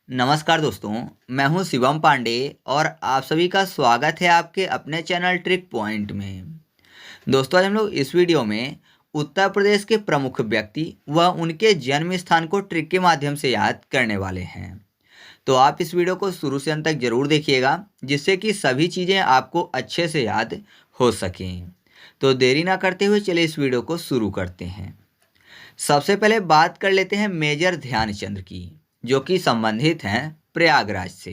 नमस्कार दोस्तों, मैं हूं शिवम पांडे और आप सभी का स्वागत है आपके अपने चैनल ट्रिक पॉइंट में। दोस्तों, आज हम लोग इस वीडियो में उत्तर प्रदेश के प्रमुख व्यक्ति व उनके जन्म स्थान को ट्रिक के माध्यम से याद करने वाले हैं। तो आप इस वीडियो को शुरू से अंत तक जरूर देखिएगा, जिससे कि सभी चीज़ें आपको अच्छे से याद हो सकें। तो देरी ना करते हुए चलिए इस वीडियो को शुरू करते हैं। सबसे पहले बात कर लेते हैं मेजर ध्यानचंद की, जो कि संबंधित हैं प्रयागराज से।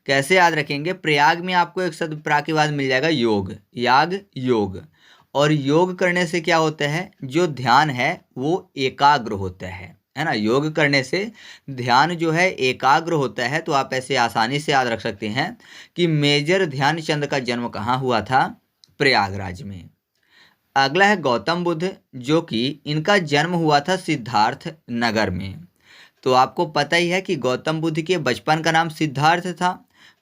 कैसे याद रखेंगे? प्रयाग में आपको एक शब्द प्रा के बाद मिल जाएगा योग, याग, योग। और योग करने से क्या होता है? जो ध्यान है वो एकाग्र होता है ना। योग करने से ध्यान जो है एकाग्र होता है। तो आप ऐसे आसानी से याद रख सकते हैं कि मेजर ध्यानचंद का जन्म कहाँ हुआ था? प्रयागराज में। अगला है गौतम बुद्ध, जो कि इनका जन्म हुआ था सिद्धार्थ नगर में। तो आपको पता ही है कि गौतम बुद्ध के बचपन का नाम सिद्धार्थ था।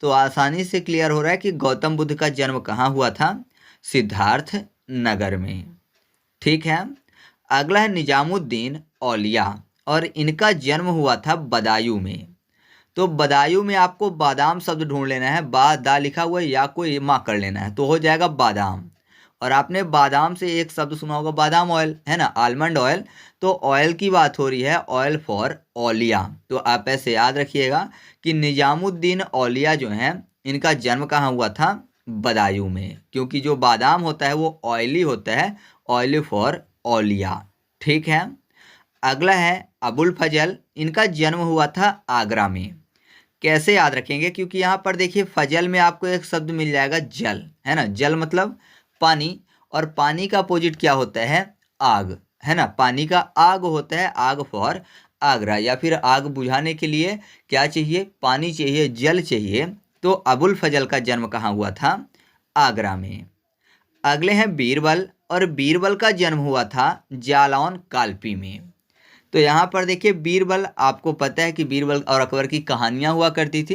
तो आसानी से क्लियर हो रहा है कि गौतम बुद्ध का जन्म कहाँ हुआ था? सिद्धार्थ नगर में। ठीक है। अगला है निजामुद्दीन औलिया, और इनका जन्म हुआ था बदायूं में। तो बदायूं में आपको बादाम शब्द ढूंढ लेना है। बा दा लिखा हुआ है या कोई माँ कर लेना है, तो हो जाएगा बादाम। और आपने बादाम से एक शब्द सुना होगा, बादाम ऑयल, है ना, आलमंड ऑयल। तो ऑयल की बात हो रही है, ऑयल फॉर औलिया। तो आप ऐसे याद रखिएगा कि निजामुद्दीन औलिया जो हैं, इनका जन्म कहाँ हुआ था? बदायूं में। क्योंकि जो बादाम होता है वो ऑयली होता है, ऑयल फॉर औलिया। ठीक है। अगला है अबुल फजल, इनका जन्म हुआ था आगरा में। कैसे याद रखेंगे? क्योंकि यहाँ पर देखिए फजल में आपको एक शब्द मिल जाएगा जल, है ना। जल मतलब पानी, और पानी का अपोजिट क्या होता है? आग, है ना। पानी का आग होता है, आग फॉर आगरा। या फिर आग बुझाने के लिए क्या चाहिए? पानी चाहिए, जल चाहिए। तो अबुल फजल का जन्म कहाँ हुआ था? आगरा में। अगले हैं बीरबल, और बीरबल का जन्म हुआ था जालौन कालपी में। तो यहाँ पर देखिए बीरबल, आपको पता है कि बीरबल और अकबर की कहानियाँ हुआ करती थी।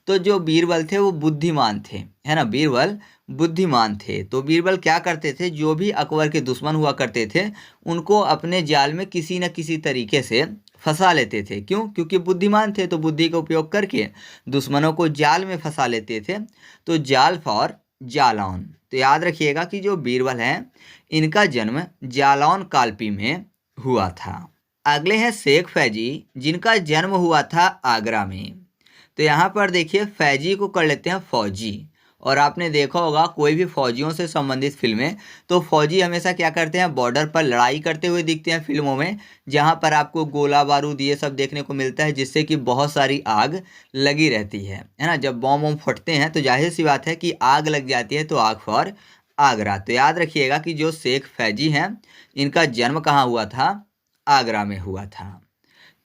तो जो बीरबल थे वो बुद्धिमान थे, है ना। बीरबल बुद्धिमान थे। तो बीरबल क्या करते थे? जो भी अकबर के दुश्मन हुआ करते थे उनको अपने जाल में किसी न किसी तरीके से फंसा लेते थे। क्यों? क्योंकि बुद्धिमान थे, तो बुद्धि का उपयोग करके दुश्मनों को जाल में फंसा लेते थे। तो जाल फॉर जालौन। तो याद रखिएगा कि जो बीरबल हैं, इनका जन्म जालौन कालपी में हुआ था। अगले हैं शेख फैजी, जिनका जन्म हुआ था आगरा में। तो यहाँ पर देखिए फैजी को कर लेते हैं फौजी। और आपने देखा होगा कोई भी फौजियों से संबंधित फिल्में, तो फौजी हमेशा क्या करते हैं? बॉर्डर पर लड़ाई करते हुए दिखते हैं फिल्मों में, जहाँ पर आपको गोला बारूद ये सब देखने को मिलता है, जिससे कि बहुत सारी आग लगी रहती है ना। जब बम वम फटते हैं तो जाहिर सी बात है कि आग लग जाती है, तो आग फॉर आगरा। तो याद रखिएगा कि जो शेख फैजी हैं, इनका जन्म कहाँ हुआ था? आगरा में हुआ था।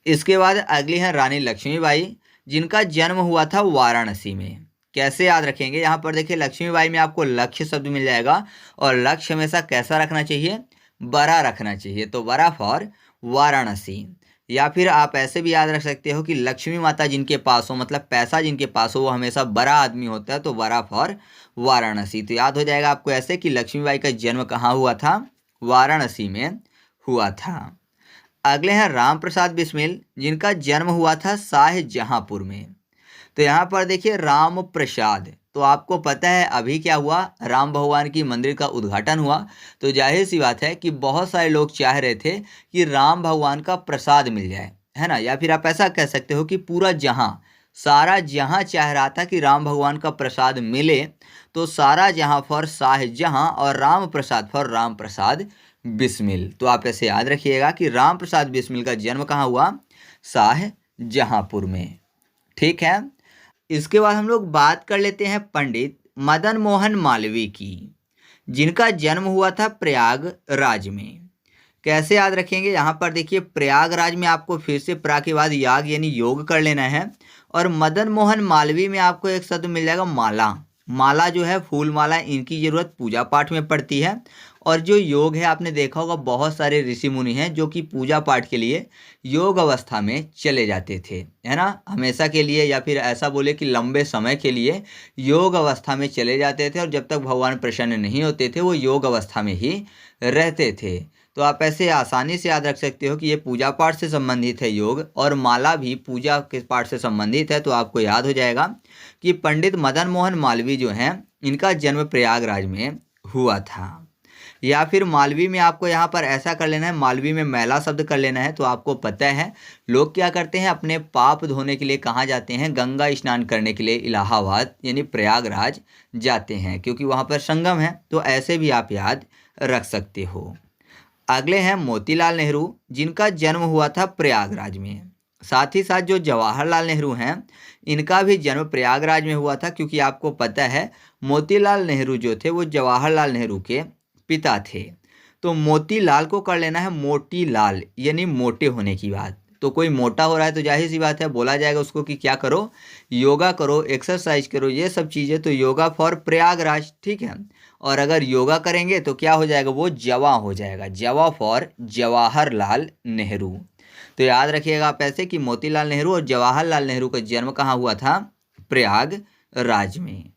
इसके बाद अगली है रानी लक्ष्मीबाई, जिनका जन्म हुआ था वाराणसी में। कैसे याद रखेंगे? यहाँ पर देखिए लक्ष्मीबाई में आपको लक्ष्य शब्द मिल जाएगा, और लक्ष्य हमेशा कैसा रखना चाहिए? बड़ा रखना चाहिए। तो बड़ा फॉर वाराणसी। या फिर आप ऐसे भी याद रख सकते हो कि लक्ष्मी माता जिनके पास हो, मतलब पैसा जिनके पास हो, वो हमेशा बड़ा आदमी होता है। तो बड़ा फॉर वाराणसी। तो याद हो जाएगा आपको ऐसे कि लक्ष्मीबाई का जन्म कहाँ हुआ था? वाराणसी में हुआ था। अगले हैं राम प्रसाद बिस्मिल, जिनका जन्म हुआ था शाहजहांपुर में। तो यहाँ पर देखिए राम प्रसाद, तो आपको पता है अभी क्या हुआ? राम भगवान की मंदिर का उद्घाटन हुआ। तो जाहिर सी बात है कि बहुत सारे लोग चाह रहे थे कि राम भगवान का प्रसाद मिल जाए, है ना। या फिर आप ऐसा कह सकते हो कि पूरा जहां, सारा जहां चाह रहा था कि राम भगवान का प्रसाद मिले। तो सारा जहां फॉर शाहजहां, और राम प्रसाद फॉर राम प्रसाद बिस्मिल। तो आप ऐसे याद रखिएगा कि राम प्रसाद बिस्मिल का जन्म कहाँ हुआ? शाहजहांपुर में। ठीक है। इसके बाद हम लोग बात कर लेते हैं पंडित मदन मोहन मालवीय की, जिनका जन्म हुआ था प्रयागराज में। कैसे याद रखेंगे? यहाँ पर देखिए प्रयागराज में आपको फिर से प्रा के बाद याग यानी योग कर लेना है। और मदन मोहन मालवीय में आपको एक शब्द मिल जाएगा माला। माला जो है, फूल माला, इनकी जरूरत पूजा पाठ में पड़ती है। और जो योग है, आपने देखा होगा बहुत सारे ऋषि मुनि हैं जो कि पूजा पाठ के लिए योग अवस्था में चले जाते थे, है ना। हमेशा के लिए, या फिर ऐसा बोले कि लंबे समय के लिए योग अवस्था में चले जाते थे। और जब तक भगवान प्रसन्न नहीं होते थे, वो योग अवस्था में ही रहते थे। तो आप ऐसे आसानी से याद रख सकते हो कि ये पूजा पाठ से संबंधित है योग, और माला भी पूजा के पाठ से संबंधित है। तो आपको याद हो जाएगा कि पंडित मदन मोहन मालवीय जो हैं इनका जन्म प्रयागराज में हुआ था। या फिर मालवी में आपको यहाँ पर ऐसा कर लेना है, मालवी में मैला शब्द कर लेना है। तो आपको पता है लोग क्या करते हैं, अपने पाप धोने के लिए कहाँ जाते हैं, गंगा स्नान करने के लिए इलाहाबाद यानी प्रयागराज जाते हैं, क्योंकि वहाँ पर संगम है। तो ऐसे भी आप याद रख सकते हो। अगले हैं मोतीलाल नेहरू, जिनका जन्म हुआ था प्रयागराज में। साथ ही साथ जो जवाहरलाल नेहरू हैं इनका भी जन्म प्रयागराज में हुआ था, क्योंकि आपको पता है मोतीलाल नेहरू जो थे वो जवाहरलाल नेहरू के पिता थे। तो मोतीलाल को कर लेना है मोटीलाल, यानी मोटे होने की बात। तो कोई मोटा हो रहा है तो जाहिर सी बात है बोला जाएगा उसको कि क्या करो, योगा करो, एक्सरसाइज करो, ये सब चीज़ें। तो योगा फॉर प्रयागराज, ठीक है। और अगर योगा करेंगे तो क्या हो जाएगा, वो जवा हो जाएगा, जवा फॉर जवाहरलाल नेहरू। तो याद रखिएगा आप ऐसे कि मोतीलाल नेहरू और जवाहरलाल नेहरू का जन्म कहाँ हुआ था, प्रयागराज में।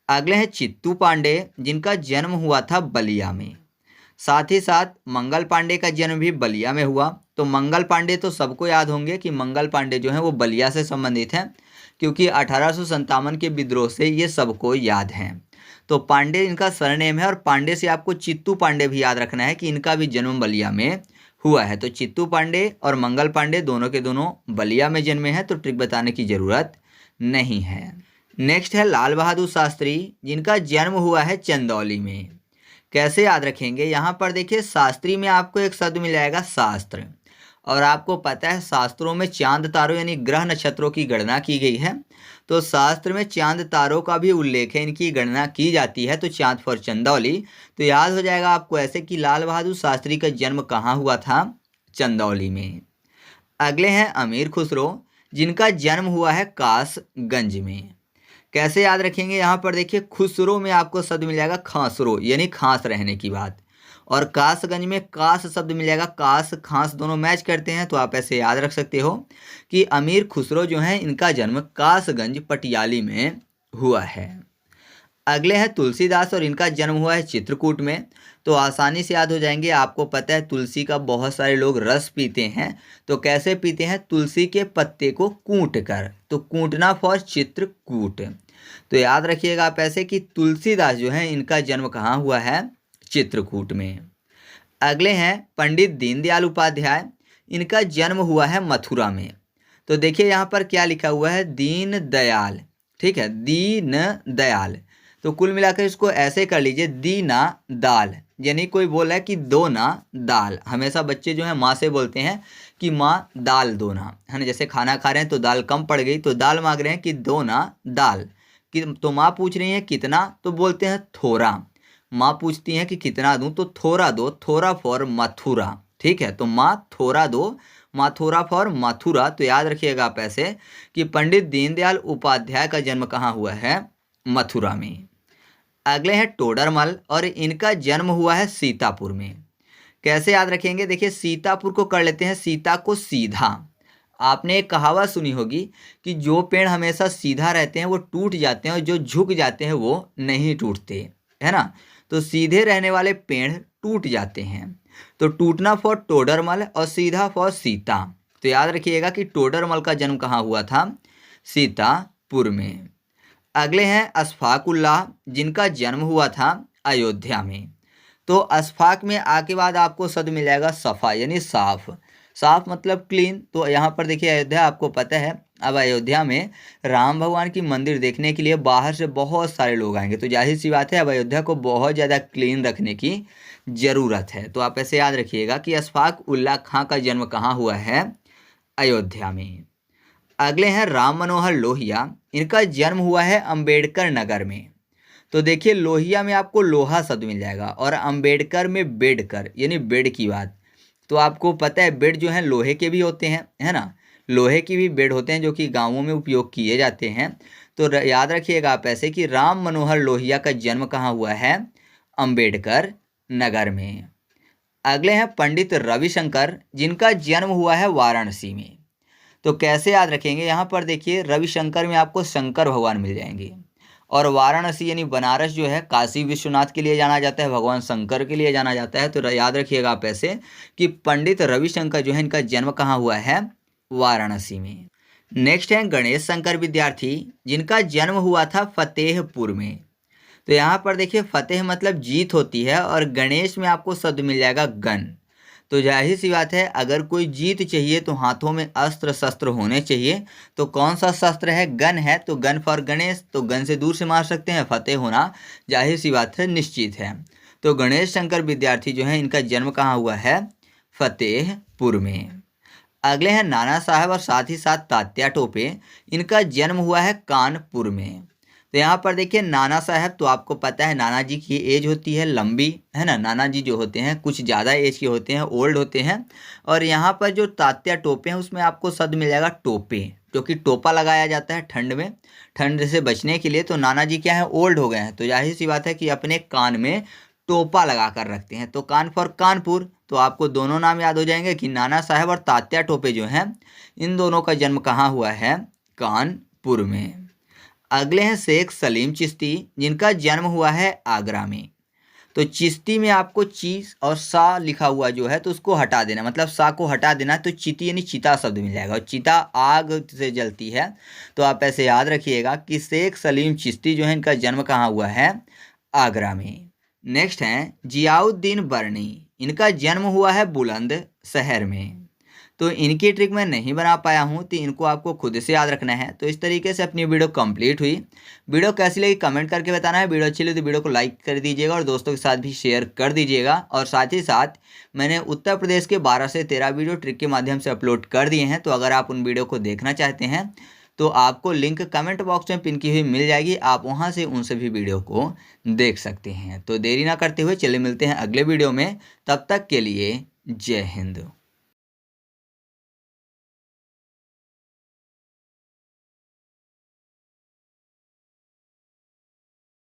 अगले हैं चित्तू पांडे, जिनका जन्म हुआ था बलिया में। साथ ही साथ मंगल पांडे का जन्म भी बलिया में हुआ। तो मंगल पांडे तो सबको याद होंगे कि मंगल पांडे जो हैं वो बलिया से संबंधित हैं, क्योंकि 1857 के विद्रोह से ये सबको याद हैं। तो पांडे इनका सरनेम है, और पांडे से आपको चित्तू पांडे भी याद रखना है कि इनका भी जन्म बलिया में हुआ है। तो चित्तू पांडे और मंगल पांडे दोनों के दोनों बलिया में जन्मे हैं, तो ट्रिक बताने की ज़रूरत नहीं है। नेक्स्ट है लाल बहादुर शास्त्री, जिनका जन्म हुआ है चंदौली में। कैसे याद रखेंगे, यहाँ पर देखिए शास्त्री में आपको एक शब्द मिल जाएगा शास्त्र, और आपको पता है शास्त्रों में चांद तारों यानी ग्रह नक्षत्रों की गणना की गई है। तो शास्त्र में चांद तारों का भी उल्लेख है, इनकी गणना की जाती है। तो चांद फॉर चंदौली। तो याद हो जाएगा आपको ऐसे कि लाल बहादुर शास्त्री का जन्म कहाँ हुआ था, चंदौली में। अगले हैं अमीर खुसरो, जिनका जन्म हुआ है कासगंज में। कैसे याद रखेंगे, यहाँ पर देखिए खुसरो में आपको शब्द मिल जाएगा खांसरो, यानी खांस रहने की बात। और कासगंज में कास शब्द मिल जाएगा, कास खांस दोनों मैच करते हैं। तो आप ऐसे याद रख सकते हो कि अमीर खुसरो जो हैं इनका जन्म कासगंज पटियाली में हुआ है। अगले हैं तुलसीदास, और इनका जन्म हुआ है चित्रकूट में। तो आसानी से याद हो जाएंगे। आपको पता है तुलसी का बहुत सारे लोग रस पीते हैं। तो कैसे पीते हैं, तुलसी के पत्ते को कूट कर। तो कूटना फॉर चित्रकूट। तो याद रखिएगा आप ऐसे कि तुलसीदास जो हैं इनका जन्म कहाँ हुआ है, चित्रकूट में। अगले हैं पंडित दीनदयाल उपाध्याय, इनका जन्म हुआ है मथुरा में। तो देखिए यहाँ पर क्या लिखा हुआ है, दीन दयाल, ठीक है, दीन दयाल। तो कुल मिलाकर इसको ऐसे कर लीजिए, दीना दाल, यानी कोई बोला है कि दो ना दाल। हमेशा बच्चे जो हैं माँ से बोलते हैं कि माँ दाल दो ना, है ना। जैसे खाना खा रहे हैं तो दाल कम पड़ गई तो दाल मांग रहे हैं कि दो ना दाल। कि तो माँ पूछ रही है कितना, तो बोलते हैं थोड़ा। माँ पूछती हैं कि कितना दूँ, तो थोड़ा दो, थोड़ा फॉर मथुरा, ठीक है। तो माँ थोड़ा दो, मथुरा फॉर मथुरा। तो याद रखिएगा आप ऐसे कि पंडित दीनदयाल उपाध्याय का जन्म कहाँ हुआ है, मथुरा में। अगले हैं टोडरमल, और इनका जन्म हुआ है सीतापुर में। कैसे याद रखेंगे, देखिए सीतापुर को कर लेते हैं सीता को सीधा। आपने एक कहावत सुनी होगी कि जो पेड़ हमेशा सीधा रहते हैं वो टूट जाते हैं, और जो झुक जाते हैं वो नहीं टूटते, है ना। तो सीधे रहने वाले पेड़ टूट जाते हैं। तो टूटना फॉर टोडरमल और सीधा फॉर सीता। तो याद रखिएगा कि टोडरमल का जन्म कहाँ हुआ था, सीतापुर में। अगले हैं अशफाक उल्लाह, जिनका जन्म हुआ था अयोध्या में। तो अशफाक में आके बाद आपको शब्द मिल जाएगा सफ़ा, यानी साफ। साफ मतलब क्लीन। तो यहाँ पर देखिए अयोध्या आपको पता है, अब अयोध्या में राम भगवान की मंदिर देखने के लिए बाहर से बहुत सारे लोग आएंगे। तो जाहिर सी बात है अब अयोध्या को बहुत ज़्यादा क्लीन रखने की ज़रूरत है। तो आप ऐसे याद रखिएगा कि अशफाक उल्लाह खां का जन्म कहाँ हुआ है, अयोध्या में। अगले हैं राम मनोहर लोहिया, इनका जन्म हुआ है अंबेडकर नगर में। तो देखिए लोहिया में आपको लोहा शब्द मिल जाएगा, और अंबेडकर में बेडकर, यानी बेड की बात। तो आपको पता है बेड जो है लोहे के भी होते हैं, है ना। लोहे की भी बेड होते हैं जो कि गांवों में उपयोग किए जाते हैं। तो याद रखिएगा आप ऐसे कि राम मनोहर लोहिया का जन्म कहाँ हुआ है, अंबेडकर नगर में। अगले हैं पंडित रविशंकर, जिनका जन्म हुआ है वाराणसी में। तो कैसे याद रखेंगे, यहाँ पर देखिए रविशंकर में आपको शंकर भगवान मिल जाएंगे, और वाराणसी यानी बनारस जो है काशी विश्वनाथ के लिए जाना जाता है, भगवान शंकर के लिए जाना जाता है। तो याद रखिएगा आप ऐसे कि पंडित रविशंकर जो है इनका जन्म कहाँ हुआ है, वाराणसी में। नेक्स्ट है गणेश शंकर विद्यार्थी, जिनका जन्म हुआ था फतेहपुर में। तो यहाँ पर देखिए फतेह मतलब जीत होती है और गणेश में आपको शब्द मिल जाएगा गण। तो जाहिर सी बात है अगर कोई जीत चाहिए तो हाथों में अस्त्र शस्त्र होने चाहिए। तो कौन सा शस्त्र है, गन है, तो गन फॉर गणेश, तो गन से दूर से मार सकते हैं, फतेह होना जाहिर सी बात है निश्चित है। तो गणेश शंकर विद्यार्थी जो है इनका जन्म कहाँ हुआ है, फतेहपुर में। अगले हैं नाना साहब और साथ ही साथ तात्या टोपे, इनका जन्म हुआ है कानपुर में। तो यहाँ पर देखिए नाना साहब, तो आपको पता है नाना जी की एज होती है लंबी, है ना, नाना जी जो होते हैं कुछ ज़्यादा एज के होते हैं, ओल्ड होते हैं। और यहाँ पर जो तात्या टोपे हैं उसमें आपको शब्द मिल जाएगा टोपे, जो कि टोपा लगाया जाता है ठंड में, ठंड से बचने के लिए। तो नाना जी क्या है, ओल्ड हो गए हैं, तो जाहिर सी बात है कि अपने कान में टोपा लगा कर रखते हैं। तो कान फॉर कानपुर, तो आपको दोनों नाम याद हो जाएंगे कि नाना साहब और तात्या टोपे जो हैं इन दोनों का जन्म कहाँ हुआ है, कानपुर में। अगले हैं शेख सलीम चिश्ती, जिनका जन्म हुआ है आगरा में। तो चिश्ती में आपको चीज और सा लिखा हुआ जो है तो उसको हटा देना, मतलब सा को हटा देना, तो चिती यानी चिता शब्द मिल जाएगा। और चिता आग से जलती है, तो आप ऐसे याद रखिएगा कि शेख सलीम चिश्ती जो है इनका जन्म कहाँ हुआ है, आगरा में। नेक्स्ट हैं जियाउद्दीन बर्नी, इनका जन्म हुआ है बुलंद शहर में। तो इनकी ट्रिक मैं नहीं बना पाया हूँ, तो इनको आपको खुद से याद रखना है। तो इस तरीके से अपनी वीडियो कंप्लीट हुई। वीडियो कैसी लगी कमेंट करके बताना है। वीडियो अच्छी लगी तो वीडियो को लाइक कर दीजिएगा और दोस्तों के साथ भी शेयर कर दीजिएगा। और साथ ही साथ मैंने उत्तर प्रदेश के 12 से 13 वीडियो ट्रिक के माध्यम से अपलोड कर दिए हैं। तो अगर आप उन वीडियो को देखना चाहते हैं तो आपको लिंक कमेंट बॉक्स में पिन की हुई मिल जाएगी, आप वहाँ से उन सभी वीडियो को देख सकते हैं। तो देरी ना करते हुए चले मिलते हैं अगले वीडियो में, तब तक के लिए जय हिंद।